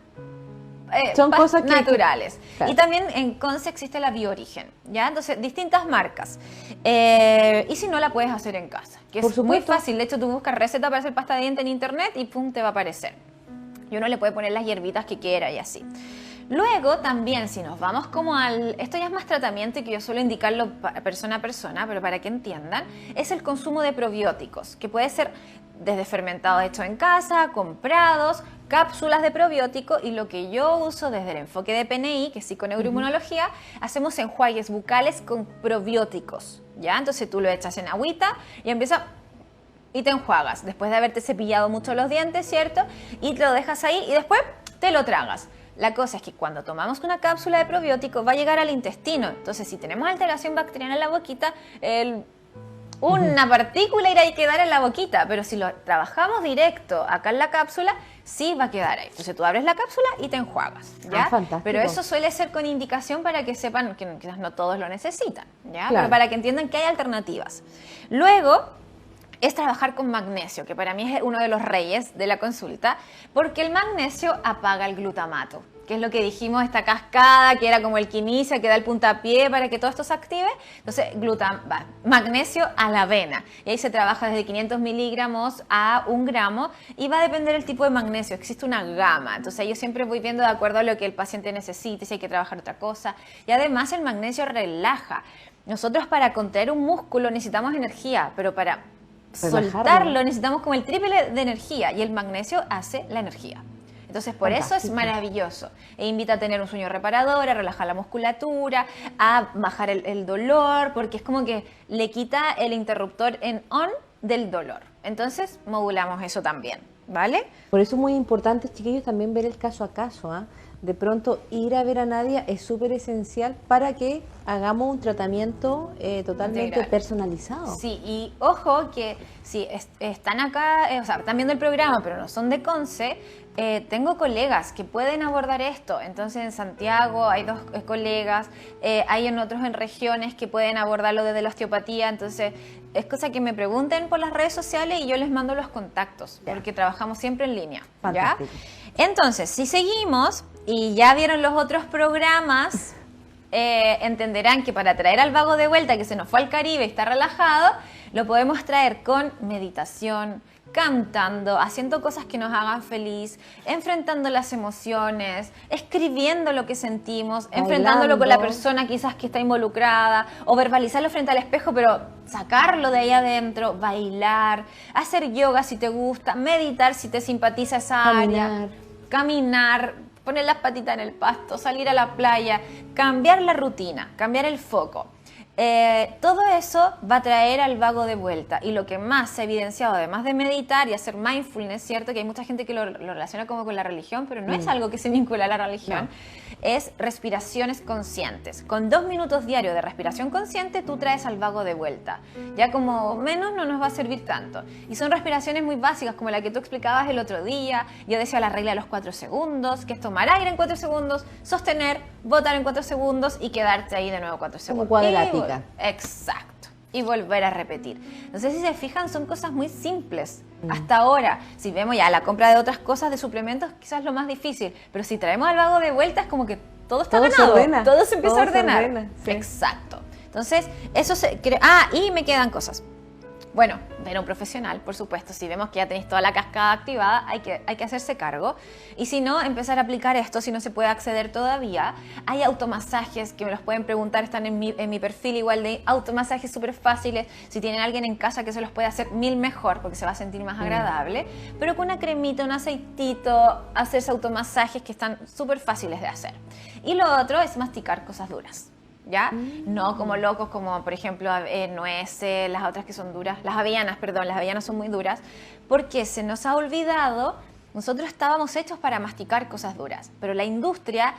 cosas naturales. Claro. Y también en Conce existe la Bioorigen, ¿ya? Entonces, distintas marcas. Y si no, la puedes hacer en casa, que es muy fácil. De hecho, tú buscas receta para hacer pasta de diente en internet y pum, te va a aparecer. Y uno le puede poner las hierbitas que quiera y así. Luego también, si nos vamos como esto ya es más tratamiento y que yo suelo indicarlo persona a persona, pero para que entiendan, es el consumo de probióticos, que puede ser desde fermentados hechos en casa, comprados, cápsulas de probiótico, y lo que yo uso desde el enfoque de PNI, que es psiconeuroinmunología, hacemos enjuagues bucales con probióticos, ¿ya? Entonces tú lo echas en agüita y te enjuagas, después de haberte cepillado mucho los dientes, ¿cierto? Y te lo dejas ahí y después te lo tragas. La cosa es que cuando tomamos una cápsula de probiótico va a llegar al intestino, entonces si tenemos alteración bacteriana en la boquita, una partícula irá a quedar en la boquita, pero si lo trabajamos directo acá en la cápsula, sí va a quedar ahí. Entonces tú abres la cápsula y te enjuagas, ¿ya? Fantástico. Pero eso suele ser con indicación para que sepan que quizás no todos lo necesitan, ¿ya? Claro. Pero para que entiendan que hay alternativas. Luego es trabajar con magnesio, que para mí es uno de los reyes de la consulta, porque el magnesio apaga el glutamato, que es lo que dijimos, esta cascada, que era como el que inicia, que da el puntapié para que todo esto se active. Entonces, magnesio a la avena. Y ahí se trabaja desde 500 miligramos a 1 gramo y va a depender del tipo de magnesio. Existe una gama. Entonces, yo siempre voy viendo de acuerdo a lo que el paciente necesite, si hay que trabajar otra cosa. Y además, el magnesio relaja. Nosotros para contraer un músculo necesitamos energía, pero para soltarlo necesitamos como el triple de energía y el magnesio hace la energía. Entonces, por eso es maravilloso. E invita a tener un sueño reparador, a relajar la musculatura, a bajar el dolor, porque es como que le quita el interruptor en on del dolor. Entonces, modulamos eso también, ¿vale? Por eso es muy importante, chiquillos, también ver el caso a caso, ¿ah? De pronto, ir a ver a Nadia es súper esencial para que hagamos un tratamiento totalmente integral, personalizado. Sí, y ojo que si están acá, o sea, están viendo el programa, pero no son de Conce, tengo colegas que pueden abordar esto. Entonces, en Santiago hay 2 colegas, hay en otros en regiones que pueden abordarlo desde la osteopatía. Entonces, es cosa que me pregunten por las redes sociales y yo les mando los contactos, porque trabajamos siempre en línea. ¿Ya? Entonces, si seguimos y ya vieron los otros programas, entenderán que para traer al vago de vuelta, que se nos fue al Caribe y está relajado, lo podemos traer con meditación, cantando, haciendo cosas que nos hagan feliz, enfrentando las emociones, escribiendo lo que sentimos, enfrentándolo con la persona quizás que está involucrada, o verbalizarlo frente al espejo, pero sacarlo de ahí adentro, bailar, hacer yoga si te gusta, meditar si te simpatiza esa área, caminar, poner las patitas en el pasto, salir a la playa, cambiar la rutina, cambiar el foco. Todo eso va a traer al vago de vuelta, y lo que más se ha evidenciado, además de meditar y hacer mindfulness, cierto que hay mucha gente que lo relaciona como con la religión, pero no es algo que se vincula a la religión, es respiraciones conscientes. Con 2 minutos diarios de respiración consciente tú traes al vago de vuelta, ya como menos no nos va a servir tanto, y son respiraciones muy básicas como la que tú explicabas el otro día. Yo decía la regla de los 4 segundos, que es tomar aire en 4 segundos, sostener, botar en 4 segundos y quedarte ahí de nuevo 4 segundos. Como cuadrática. Exacto. Y volver a repetir. Entonces, si se fijan, son cosas muy simples. Hasta ahora, si vemos ya la compra de otras cosas, de suplementos, quizás es lo más difícil. Pero si traemos al vago de vuelta, es como que todo está ordenado. Todo se empieza a ordenar. Sí. Exacto. Entonces, eso se crea. Y me quedan cosas. Bueno, ver a un profesional, por supuesto. Si vemos que ya tenéis toda la cascada activada, hay que hacerse cargo. Y si no, empezar a aplicar esto, si no se puede acceder todavía. Hay automasajes que me los pueden preguntar, están en mi perfil igual, de automasajes súper fáciles. Si tienen alguien en casa que se los puede hacer, 1000 mejor, porque se va a sentir más agradable. Pero con una cremita, un aceitito, hacerse automasajes que están súper fáciles de hacer. Y lo otro es masticar cosas duras. ¿Ya? No como locos, como por ejemplo nueces, las otras que son duras, las avellanas son muy duras, porque se nos ha olvidado, nosotros estábamos hechos para masticar cosas duras, pero la industria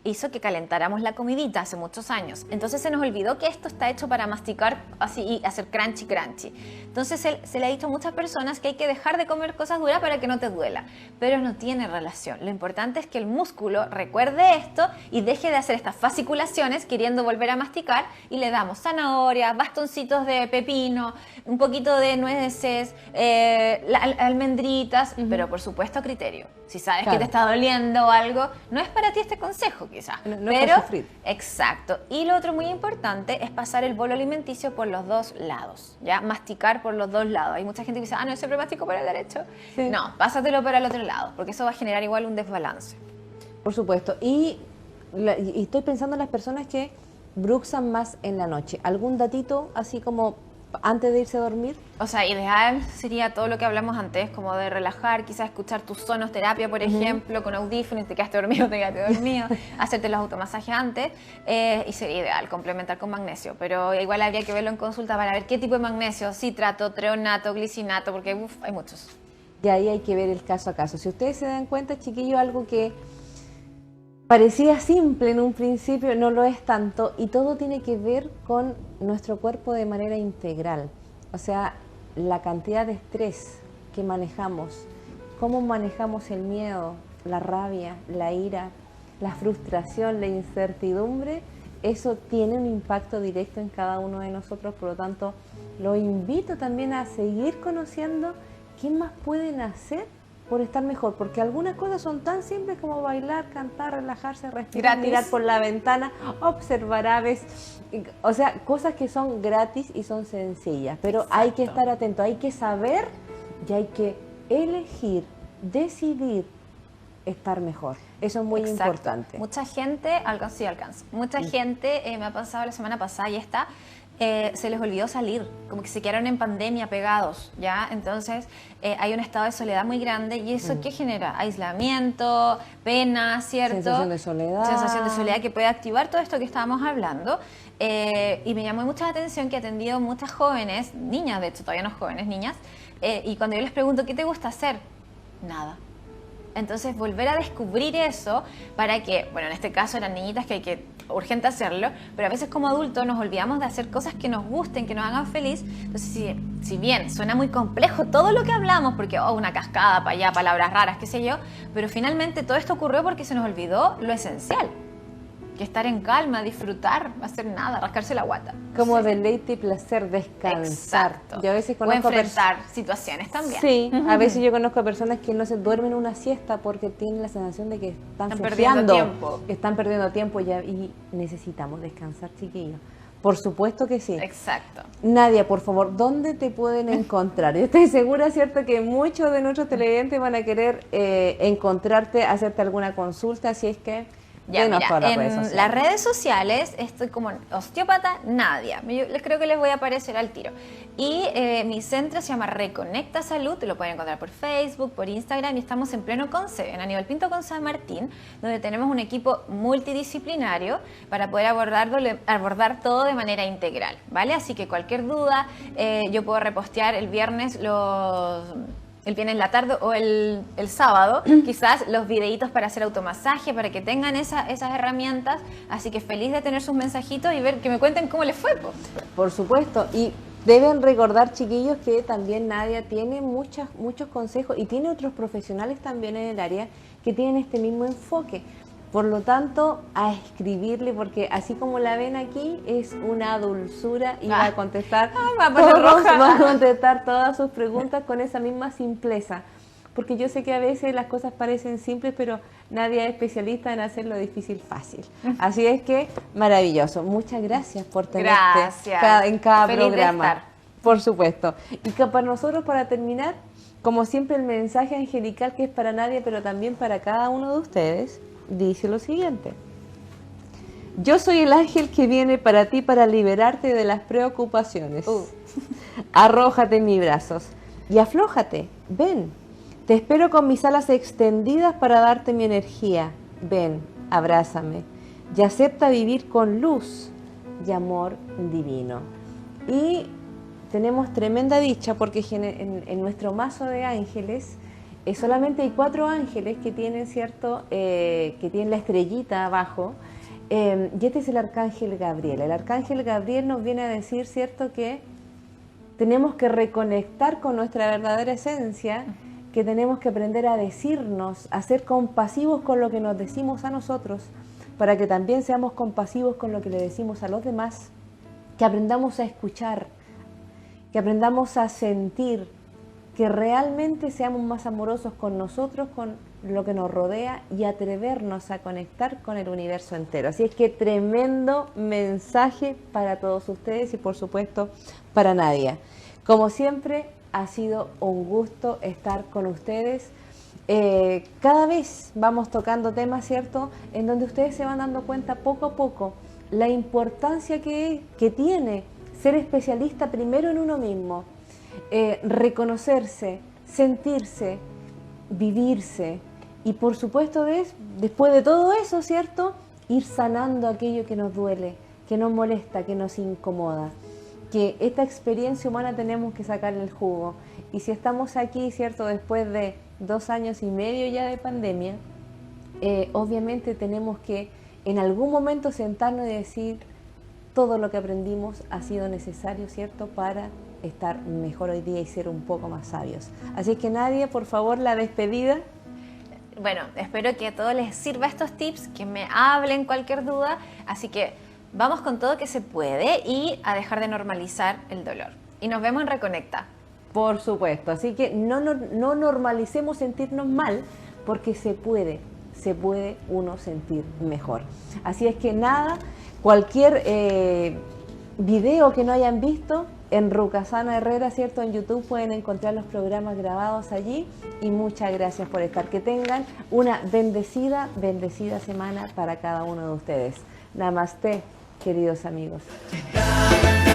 hizo que calentáramos la comidita hace muchos años. Entonces se nos olvidó que esto está hecho para masticar así y hacer crunchy, crunchy. Entonces se le ha dicho a muchas personas que hay que dejar de comer cosas duras para que no te duela, pero no tiene relación. Lo importante es que el músculo recuerde esto y deje de hacer estas fasciculaciones queriendo volver a masticar, y le damos zanahoria, bastoncitos de pepino, un poquito de nueces, almendritas, pero por supuesto a criterio. Si sabes que te está doliendo o algo, no es para ti este consejo quizás, no pero sufrir. Exacto. Y lo otro muy importante es pasar el bolo alimenticio por los 2 lados, ¿ya? Masticar por los 2 lados. Hay mucha gente que dice, no, yo siempre mastico por el derecho. Sí. No, pásatelo para el otro lado, porque eso va a generar igual un desbalance. Por supuesto. Y estoy pensando en las personas que bruxan más en la noche. ¿Algún datito así como antes de irse a dormir? O sea, ideal sería todo lo que hablamos antes, como de relajar, quizás escuchar tus sonoterapia, por ejemplo, con audífonos, te quedaste dormido, hacerte los automasajes antes, y sería ideal complementar con magnesio, pero igual habría que verlo en consulta para ver qué tipo de magnesio, citrato, treonato, glicinato, porque hay muchos. Y ahí hay que ver el caso a caso. Si ustedes se dan cuenta, chiquillos, algo que parecía simple en un principio, no lo es tanto, y todo tiene que ver con nuestro cuerpo de manera integral. O sea, la cantidad de estrés que manejamos, cómo manejamos el miedo, la rabia, la ira, la frustración, la incertidumbre, eso tiene un impacto directo en cada uno de nosotros. Por lo tanto, lo invito también a seguir conociendo qué más pueden hacer por estar mejor, porque algunas cosas son tan simples como bailar, cantar, relajarse, respirar, Gratis. mirar por la ventana, observar aves, o sea, cosas que son gratis y son sencillas, pero Exacto. hay que estar atento, hay que saber y hay que elegir, decidir estar mejor. Eso es muy Exacto. importante. Mucha gente alcanza. Mucha gente, me ha pasado la semana pasada y está, se les olvidó salir, como que se quedaron en pandemia pegados, ¿ya? Entonces hay un estado de soledad muy grande y eso ¿qué genera? Aislamiento, pena, ¿cierto? Sensación de soledad. Sensación de soledad que puede activar todo esto que estábamos hablando. Y me llamó mucha la atención que he atendido muchas jóvenes, niñas, de hecho todavía no jóvenes, niñas, y cuando yo les pregunto, ¿qué te gusta hacer? Nada. Entonces, volver a descubrir eso para que, bueno, en este caso eran niñitas que hay que urgente hacerlo, pero a veces como adultos nos olvidamos de hacer cosas que nos gusten, que nos hagan feliz. Entonces, si bien suena muy complejo todo lo que hablamos, porque una cascada para allá, palabras raras, qué sé yo, pero finalmente todo esto ocurrió porque se nos olvidó lo esencial, que estar en calma, disfrutar, no hacer nada, rascarse la guata. Como deleite y placer, descansar. Exacto. Yo a veces o conozco enfrentar situaciones también. Sí, a veces yo conozco a personas que no se duermen una siesta porque tienen la sensación de que están perdiendo tiempo. Están perdiendo tiempo y necesitamos descansar, chiquillos. Por supuesto que sí. Exacto. Nadia, por favor, ¿dónde te pueden encontrar? Yo estoy segura, ¿cierto?, que muchos de nuestros televidentes van a querer encontrarte, hacerte alguna consulta, así es que... Ya, denos mira, todas en las redes sociales estoy como osteópata Nadia. Yo creo que les voy a aparecer al tiro. Y mi centro se llama Reconecta Salud, lo pueden encontrar por Facebook, por Instagram, y estamos en pleno Conce, en Aníbal Pinto con San Martín, donde tenemos un equipo multidisciplinario para poder abordar todo de manera integral, ¿vale? Así que cualquier duda, yo puedo repostear el viernes el viernes en la tarde o el sábado, quizás los videitos para hacer automasaje, para que tengan esas herramientas. Así que feliz de tener sus mensajitos y ver que me cuenten cómo les fue. Por supuesto, y deben recordar, chiquillos, que también Nadia tiene muchos consejos y tiene otros profesionales también en el área que tienen este mismo enfoque. Por lo tanto, a escribirle, porque así como la ven aquí, es una dulzura y va a contestar, va a contestar todas sus preguntas con esa misma simpleza. Porque yo sé que a veces las cosas parecen simples, pero nadie es especialista en hacer lo difícil fácil. Así es que, maravilloso. Muchas gracias por tenerte en cada Feliz programa. De estar. Por supuesto. Y que para nosotros, para terminar, como siempre, el mensaje angelical que es para Nadia, pero también para cada uno de ustedes, dice lo siguiente: yo soy el ángel que viene para ti para liberarte de las preocupaciones. Arrójate en mis brazos y aflójate. Ven, te espero con mis alas extendidas para darte mi energía. Ven, abrázame y acepta vivir con luz y amor divino. Y tenemos tremenda dicha porque en nuestro mazo de ángeles solamente hay 4 ángeles que tienen, ¿cierto?, que tienen la estrellita abajo, y este es el Arcángel Gabriel. El Arcángel Gabriel nos viene a decir, ¿cierto?, que tenemos que reconectar con nuestra verdadera esencia, que tenemos que aprender a decirnos, a ser compasivos con lo que nos decimos a nosotros, para que también seamos compasivos con lo que le decimos a los demás, que aprendamos a escuchar, que aprendamos a sentir, que realmente seamos más amorosos con nosotros, con lo que nos rodea y atrevernos a conectar con el universo entero. Así es que tremendo mensaje para todos ustedes y por supuesto para Nadia. Como siempre, ha sido un gusto estar con ustedes. Cada vez vamos tocando temas, ¿cierto?, en donde ustedes se van dando cuenta poco a poco la importancia que tiene ser especialista primero en uno mismo. Reconocerse, sentirse, vivirse y por supuesto después de todo eso, ¿cierto?, ir sanando aquello que nos duele, que nos molesta, que nos incomoda, que esta experiencia humana tenemos que sacarle el jugo. Y si estamos aquí, ¿cierto?, después de 2 años y medio ya de pandemia, obviamente tenemos que en algún momento sentarnos y decir: todo lo que aprendimos ha sido necesario, ¿cierto?, para estar mejor hoy día y ser un poco más sabios. Así es que Nadia, por favor, la despedida. Bueno, espero que a todos les sirva estos tips, que me hablen cualquier duda, así que vamos con todo que se puede y a dejar de normalizar el dolor. Y nos vemos en Reconecta. Por supuesto, así que no normalicemos sentirnos mal, porque se puede uno sentir mejor. Así es que nada, cualquier video que no hayan visto, en Rucasana Herrera, ¿cierto? En YouTube pueden encontrar los programas grabados allí. Y muchas gracias por estar. Que tengan una bendecida semana para cada uno de ustedes. Namaste, queridos amigos.